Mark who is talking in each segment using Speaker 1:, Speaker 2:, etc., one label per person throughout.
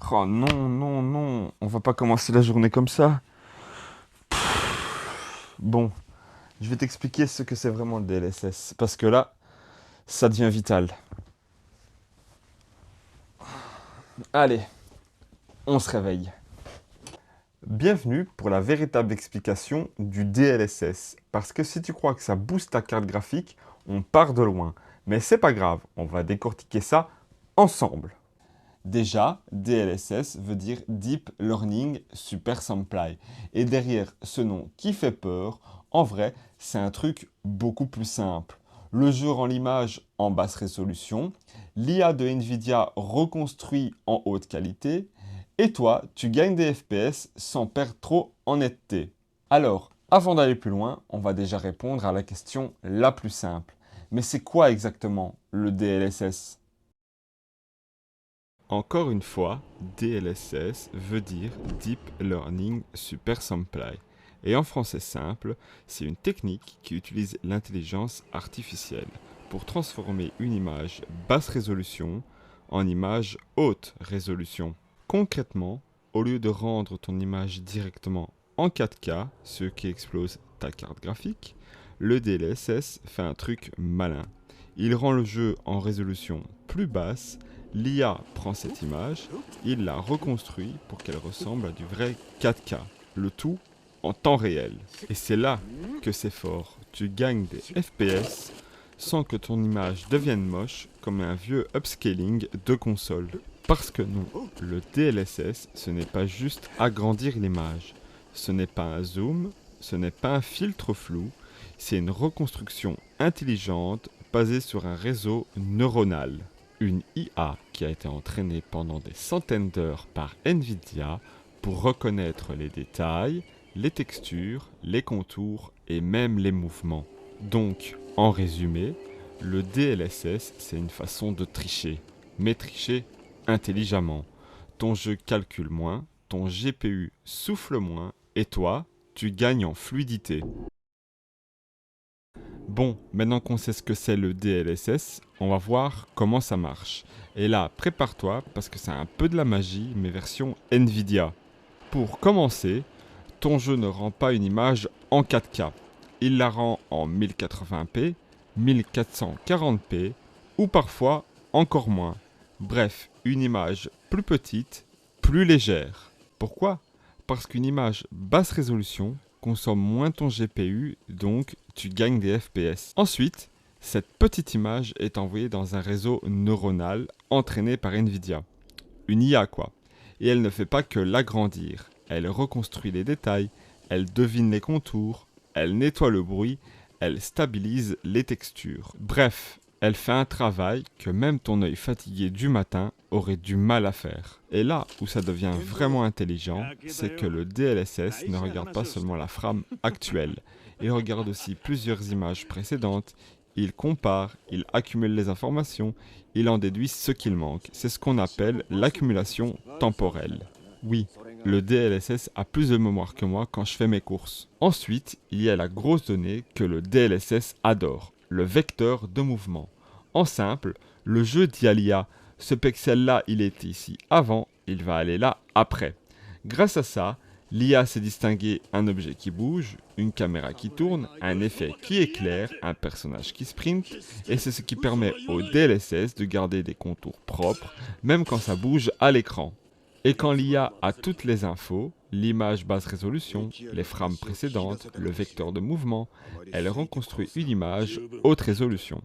Speaker 1: Oh non, non, non, on va pas commencer la journée comme ça. Bon, je vais t'expliquer ce que c'est vraiment le DLSS, parce que là, ça devient vital. Allez, on se réveille. Bienvenue pour la véritable explication du DLSS, parce que si tu crois que ça booste ta carte graphique, on part de loin. Mais c'est pas grave, on va décortiquer ça ensemble. Déjà, DLSS veut dire Deep Learning Super Supply. Et derrière ce nom qui fait peur, en vrai, c'est un truc beaucoup plus simple. Le jeu rend l'image en basse résolution, l'IA de Nvidia reconstruit en haute qualité, et toi, tu gagnes des FPS sans perdre trop en netteté. Alors, avant d'aller plus loin, on va déjà répondre à la question la plus simple. Mais c'est quoi exactement le DLSS? Encore une fois, DLSS veut dire Deep Learning Super Supply. Et en français simple, c'est une technique qui utilise l'intelligence artificielle pour transformer une image basse résolution en image haute résolution. Concrètement, au lieu de rendre ton image directement en 4K, ce qui explose ta carte graphique, le DLSS fait un truc malin. Il rend le jeu en résolution plus basse. L'IA prend cette image, il la reconstruit pour qu'elle ressemble à du vrai 4K, le tout en temps réel. Et c'est là que c'est fort, tu gagnes des FPS sans que ton image devienne moche comme un vieux upscaling de console. Parce que non, le DLSS, ce n'est pas juste agrandir l'image, ce n'est pas un zoom, ce n'est pas un filtre flou, c'est une reconstruction intelligente basée sur un réseau neuronal. Une IA qui a été entraînée pendant des centaines d'heures par Nvidia pour reconnaître les détails, les textures, les contours et même les mouvements. Donc, en résumé, le DLSS, c'est une façon de tricher, mais tricher intelligemment. Ton jeu calcule moins, ton GPU souffle moins, et toi, tu gagnes en fluidité. Bon, maintenant qu'on sait ce que c'est le DLSS, on va voir comment ça marche. Et là, prépare-toi parce que c'est un peu de la magie, mais version Nvidia. Pour commencer, ton jeu ne rend pas une image en 4K. Il la rend en 1080p, 1440p ou parfois encore moins. Bref, une image plus petite, plus légère. Pourquoi? Parce qu'une image basse résolution consomme moins ton GPU, donc tu gagnes des FPS. Ensuite, cette petite image est envoyée dans un réseau neuronal entraîné par Nvidia. Une IA quoi. Et elle ne fait pas que l'agrandir. Elle reconstruit les détails, elle devine les contours, elle nettoie le bruit, elle stabilise les textures. Bref, elle fait un travail que même ton œil fatigué du matin aurait du mal à faire. Et là où ça devient vraiment intelligent, c'est que le DLSS ne regarde pas seulement la frame actuelle, il regarde aussi plusieurs images précédentes, il compare, il accumule les informations, il en déduit ce qu'il manque. C'est ce qu'on appelle l'accumulation temporelle. Oui, le DLSS a plus de mémoire que moi quand je fais mes courses. Ensuite, il y a la grosse donnée que le DLSS adore, le vecteur de mouvement. En simple, le jeu dit à l'IA, ce pixel-là, il était ici avant, il va aller là après. Grâce à ça, l'IA sait distinguer un objet qui bouge, une caméra qui tourne, un effet qui éclaire, un personnage qui sprint, et c'est ce qui permet au DLSS de garder des contours propres, même quand ça bouge à l'écran. Et quand l'IA a toutes les infos, l'image basse résolution, les frames précédentes, le vecteur de mouvement, elle reconstruit une image haute résolution.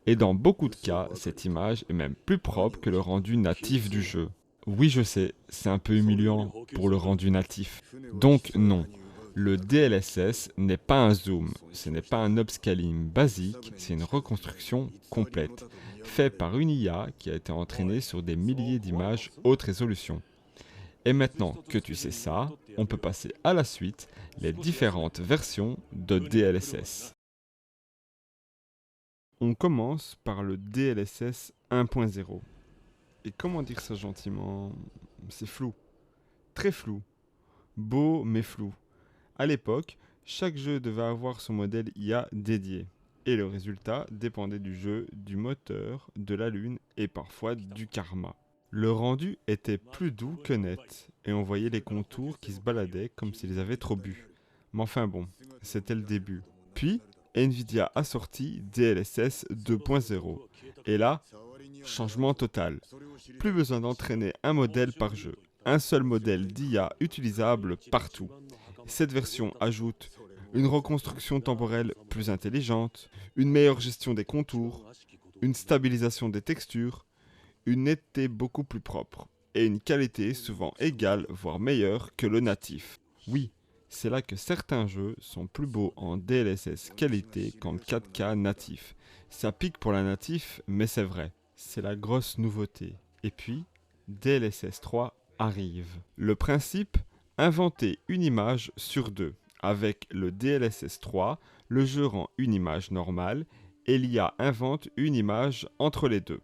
Speaker 1: Et dans beaucoup de cas, cette image est même plus propre que le rendu natif du jeu. Oui, je sais, c'est un peu humiliant pour le rendu natif. Donc non, le DLSS n'est pas un zoom, ce n'est pas un upscaling basique, c'est une reconstruction complète, faite par une IA qui a été entraînée sur des milliers d'images haute résolution. Et maintenant que tu sais ça, on peut passer à la suite, les différentes versions de DLSS. On commence par le DLSS 1.0. Et comment dire ça gentiment? C'est flou, très flou, beau mais flou. À l'époque, chaque jeu devait avoir son modèle IA dédié. Et le résultat dépendait du jeu, du moteur, de la lune et parfois du karma. Le rendu était plus doux que net, et on voyait les contours qui se baladaient comme s'ils avaient trop bu. Mais enfin bon, c'était le début. Puis, Nvidia a sorti DLSS 2.0. Et là, changement total. Plus besoin d'entraîner un modèle par jeu. Un seul modèle d'IA utilisable partout. Cette version ajoute une reconstruction temporelle plus intelligente, une meilleure gestion des contours, une stabilisation des textures, une netteté beaucoup plus propre et une qualité souvent égale, voire meilleure que le natif. Oui, c'est là que certains jeux sont plus beaux en DLSS qualité qu'en 4K natif. Ça pique pour la natif, mais c'est vrai. C'est la grosse nouveauté. Et puis, DLSS 3 arrive. Le principe, inventer une image sur deux. Avec le DLSS 3, le jeu rend une image normale et l'IA invente une image entre les deux.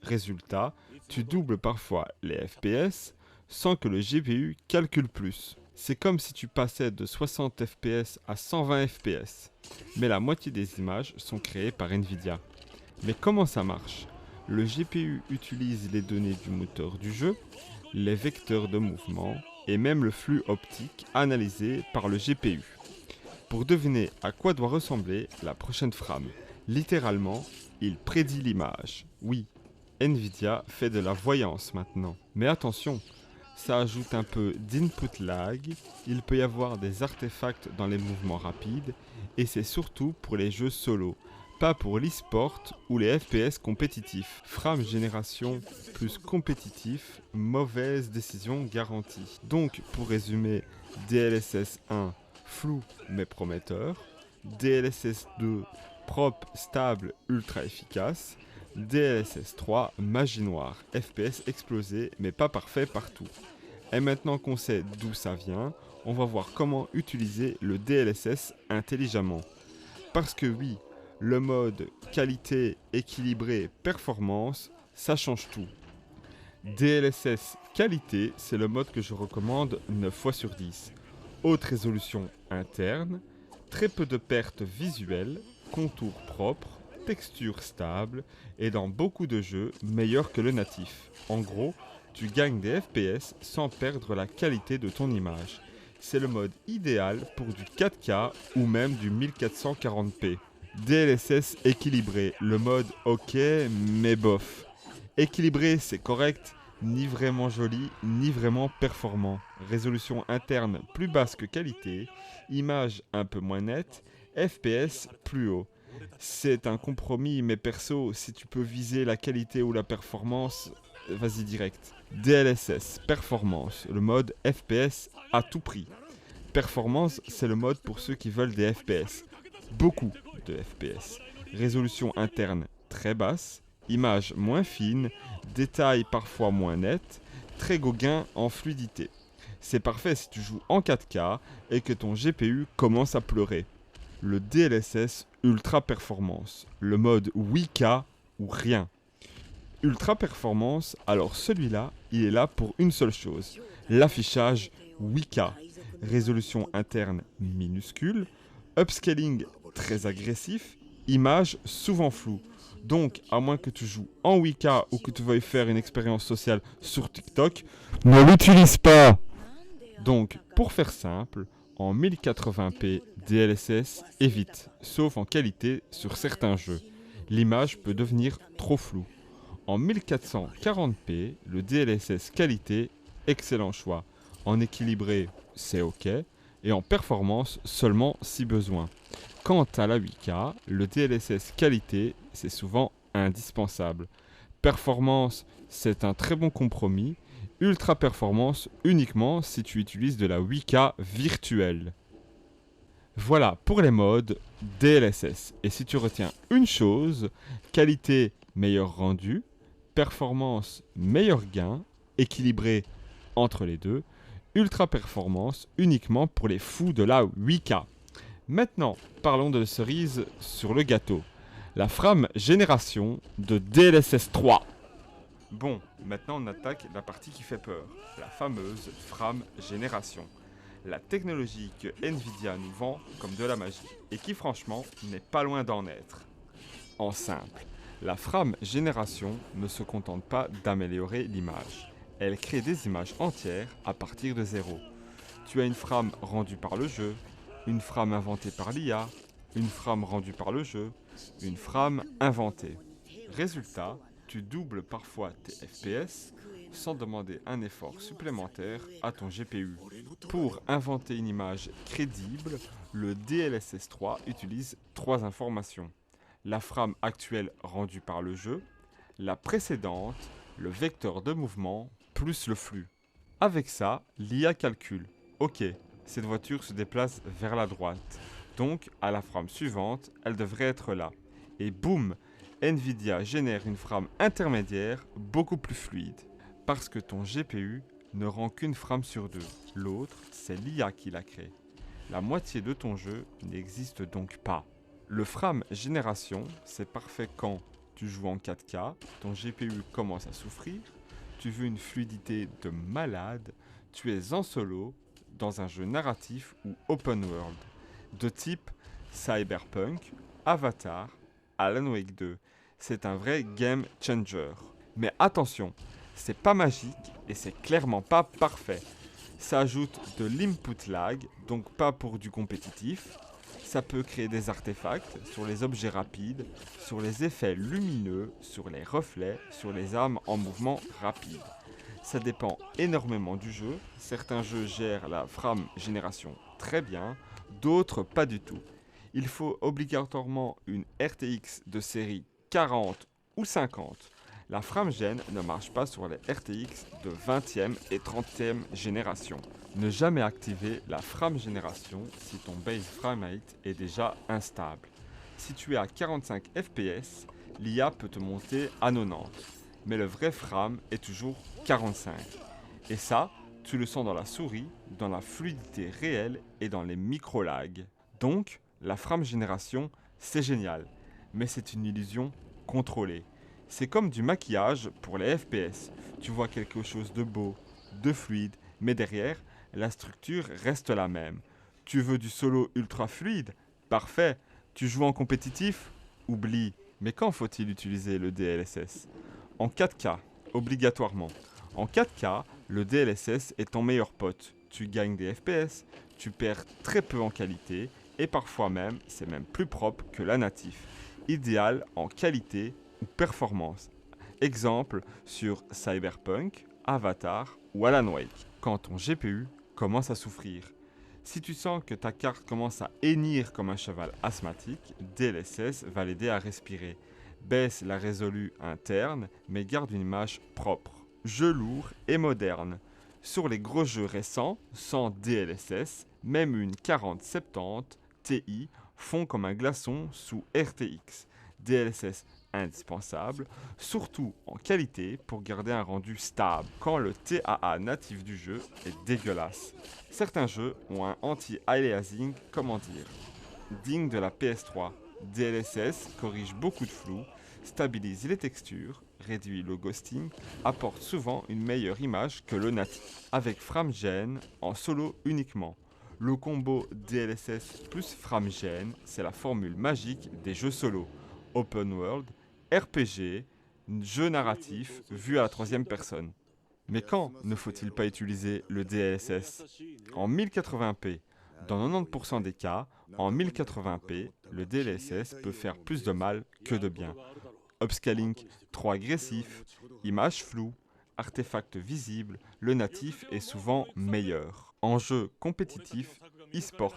Speaker 1: Résultat, tu doubles parfois les FPS sans que le GPU calcule plus. C'est comme si tu passais de 60 FPS à 120 FPS. Mais la moitié des images sont créées par Nvidia. Mais comment ça marche? Le GPU utilise les données du moteur du jeu, les vecteurs de mouvement et même le flux optique analysé par le GPU pour deviner à quoi doit ressembler la prochaine frame. Littéralement, il prédit l'image. Oui, Nvidia fait de la voyance maintenant. Mais attention, ça ajoute un peu d'input lag, il peut y avoir des artefacts dans les mouvements rapides, et c'est surtout pour les jeux solo, pas pour l'e-sport ou les FPS compétitifs. Frame génération plus compétitif, mauvaise décision garantie. Donc, pour résumer, DLSS 1, flou mais prometteur, DLSS 2, propre, stable, ultra efficace, DLSS 3, magie noire, FPS explosé mais pas parfait partout. Et maintenant qu'on sait d'où ça vient, on va voir comment utiliser le DLSS intelligemment. Parce que oui, le mode qualité, équilibré, performance, ça change tout. DLSS qualité, c'est le mode que je recommande 9 fois sur 10. Haute résolution interne, très peu de pertes visuelles, contours propres, texture stable et dans beaucoup de jeux meilleur que le natif. En gros, tu gagnes des FPS sans perdre la qualité de ton image. C'est le mode idéal pour du 4K ou même du 1440p. DLSS équilibré, le mode ok mais bof. Équilibré, c'est correct, ni vraiment joli, ni vraiment performant. Résolution interne plus basse que qualité, image un peu moins nette, FPS plus haut. C'est un compromis, mais perso, si tu peux viser la qualité ou la performance, vas-y direct. DLSS, performance, le mode FPS à tout prix. Performance, c'est le mode pour ceux qui veulent des FPS. Beaucoup de FPS. Résolution interne très basse, image moins fine, détails parfois moins nets, très gauguin en fluidité. C'est parfait si tu joues en 4K et que ton GPU commence à pleurer. Le DLSS Ultra Performance, le mode 8K ou rien. Ultra Performance, alors celui-là, il est là pour une seule chose, l'affichage 8K. Résolution interne minuscule, upscaling très agressif, image souvent floue. Donc, à moins que tu joues en 8K ou que tu veuilles faire une expérience sociale sur TikTok, ne l'utilise pas. Donc, pour faire simple, en 1080p DLSS évite, sauf en qualité sur certains jeux. L'image peut devenir trop floue. En 1440p, le DLSS qualité, excellent choix. En équilibré, c'est ok. Et en performance, seulement si besoin. Quant à la 8K, le DLSS qualité, c'est souvent indispensable. Performance, c'est un très bon compromis. Ultra performance uniquement si tu utilises de la 8K virtuelle. Voilà pour les modes DLSS. Et si tu retiens une chose, qualité meilleur rendu, performance meilleur gain, équilibré entre les deux, ultra performance uniquement pour les fous de la 8K. Maintenant, parlons de cerise sur le gâteau. La frame génération de DLSS 3. Bon, maintenant on attaque la partie qui fait peur, la fameuse frame génération. La technologie que Nvidia nous vend comme de la magie, et qui franchement n'est pas loin d'en être. En simple, La frame génération ne se contente pas d'améliorer l'image. Elle crée des images entières à partir de zéro. Tu as une frame rendue par le jeu, une frame inventée par l'IA, une frame rendue par le jeu, une frame inventée. Résultat, tu doubles parfois tes FPS sans demander un effort supplémentaire à ton GPU. Pour inventer une image crédible, le DLSS 3 utilise trois informations. La frame actuelle rendue par le jeu, la précédente, le vecteur de mouvement, plus le flux. Avec ça, l'IA calcule. Ok, cette voiture se déplace vers la droite. Donc, à la frame suivante, elle devrait être là. Et boum, Nvidia génère une frame intermédiaire beaucoup plus fluide. Parce que ton GPU ne rend qu'une frame sur deux. L'autre, c'est l'IA qui l'a créée. La moitié de ton jeu n'existe donc pas. Le frame génération, c'est parfait quand tu joues en 4K, ton GPU commence à souffrir, tu veux une fluidité de malade, tu es en solo dans un jeu narratif ou open world, de type Cyberpunk, Avatar, Alan Wake 2. C'est un vrai game changer. Mais attention, c'est pas magique et c'est clairement pas parfait. Ça ajoute de l'input lag, donc pas pour du compétitif. Ça peut créer des artefacts sur les objets rapides, sur les effets lumineux, sur les reflets, sur les armes en mouvement rapide. Ça dépend énormément du jeu. Certains jeux gèrent la frame génération très bien, d'autres pas du tout. Il faut obligatoirement une RTX de série 40 ou 50. La frame gen ne marche pas sur les RTX de 20e et 30e génération. Ne jamais activer la frame génération si ton base framerate est déjà instable. Si tu es à 45 fps, l'IA peut te monter à 90, mais le vrai frame est toujours 45. Et ça, tu le sens dans la souris, dans la fluidité réelle et dans les micro-lags. Donc, la frame génération, c'est génial, mais c'est une illusion contrôlée. C'est comme du maquillage pour les FPS. Tu vois quelque chose de beau, de fluide, mais derrière, la structure reste la même. Tu veux du solo ultra fluide? Parfait. Tu joues en compétitif? Oublie. Mais quand faut-il utiliser le DLSS? En 4K, obligatoirement. En 4K, le DLSS est ton meilleur pote. Tu gagnes des FPS, tu perds très peu en qualité, et parfois même, c'est même plus propre que la natif. Idéal en qualité ou performance. Exemple sur Cyberpunk, Avatar ou Alan Wake. Quand ton GPU commence à souffrir. Si tu sens que ta carte commence à hennir comme un cheval asthmatique, DLSS va l'aider à respirer. Baisse la résolue interne, mais garde une image propre. Jeu lourd et moderne. Sur les gros jeux récents, sans DLSS, même une 4070 Ti fond comme un glaçon sous RTX. DLSS indispensable, surtout en qualité pour garder un rendu stable, quand le TAA natif du jeu est dégueulasse. Certains jeux ont un anti-aliasing, comment dire, digne de la PS3. DLSS corrige beaucoup de flou, stabilise les textures, réduit le ghosting, apporte souvent une meilleure image que le natif. Avec FrameGen en solo uniquement. Le combo DLSS plus FrameGen, c'est la formule magique des jeux solo. Open world, RPG, jeu narratif vu à la troisième personne. Mais quand ne faut-il pas utiliser le DLSS? En 1080p. Dans 90% des cas, en 1080p, le DLSS peut faire plus de mal que de bien. Upscaling trop agressif, images floues, artefacts visibles, le natif est souvent meilleur. En jeu compétitif, e-sport,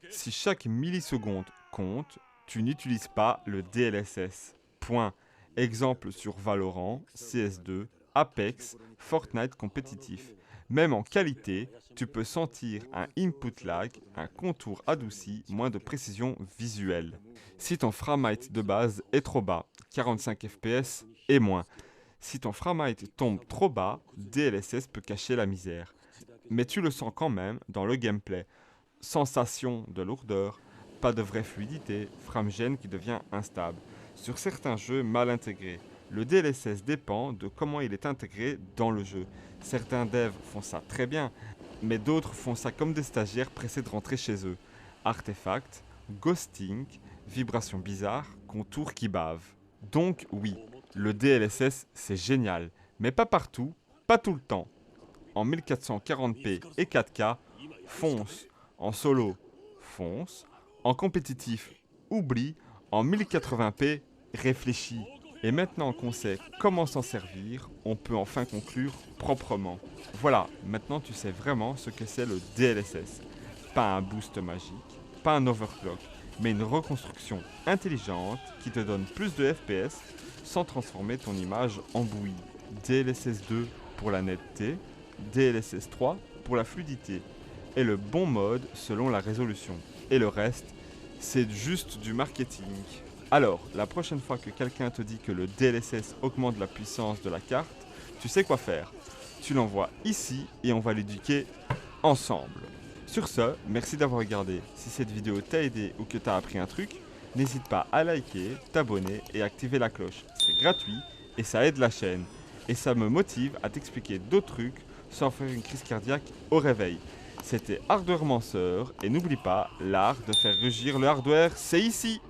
Speaker 1: si chaque milliseconde compte, tu n'utilises pas le DLSS. Point. Exemple sur Valorant, CS2, Apex, Fortnite compétitif. Même en qualité, tu peux sentir un input lag, un contour adouci, moins de précision visuelle. Si ton framerate de base est trop bas, 45 fps et moins. Si ton framerate tombe trop bas, DLSS peut cacher la misère. Mais tu le sens quand même dans le gameplay. Sensation de lourdeur, pas de vraie fluidité, FrameGen qui devient instable. Sur certains jeux mal intégrés, le DLSS dépend de comment il est intégré dans le jeu. Certains devs font ça très bien, mais d'autres font ça comme des stagiaires pressés de rentrer chez eux. Artefacts, ghosting, vibrations bizarres, contours qui bavent. Donc oui, le DLSS c'est génial, mais pas partout, pas tout le temps. En 1440p et 4K, fonce. En solo, fonce. En compétitif, oublie. En 1080p, réfléchis. Et maintenant qu'on sait comment s'en servir, on peut enfin conclure proprement. Voilà, maintenant tu sais vraiment ce que c'est le DLSS. Pas un boost magique, pas un overclock, mais une reconstruction intelligente qui te donne plus de FPS sans transformer ton image en bouillie. DLSS 2 pour la netteté, DLSS 3 pour la fluidité, et le bon mode selon la résolution. Et le reste, c'est juste du marketing. Alors, la prochaine fois que quelqu'un te dit que le DLSS augmente la puissance de la carte, tu sais quoi faire. Tu l'envoies ici et on va l'éduquer ensemble. Sur ce, merci d'avoir regardé. Si cette vidéo t'a aidé ou que t'as appris un truc, n'hésite pas à liker, t'abonner et activer la cloche. C'est gratuit et ça aide la chaîne. Et ça me motive à t'expliquer d'autres trucs sans faire une crise cardiaque au réveil. C'était Hardware Manceur et n'oublie pas, l'art de faire rugir le hardware, c'est ici!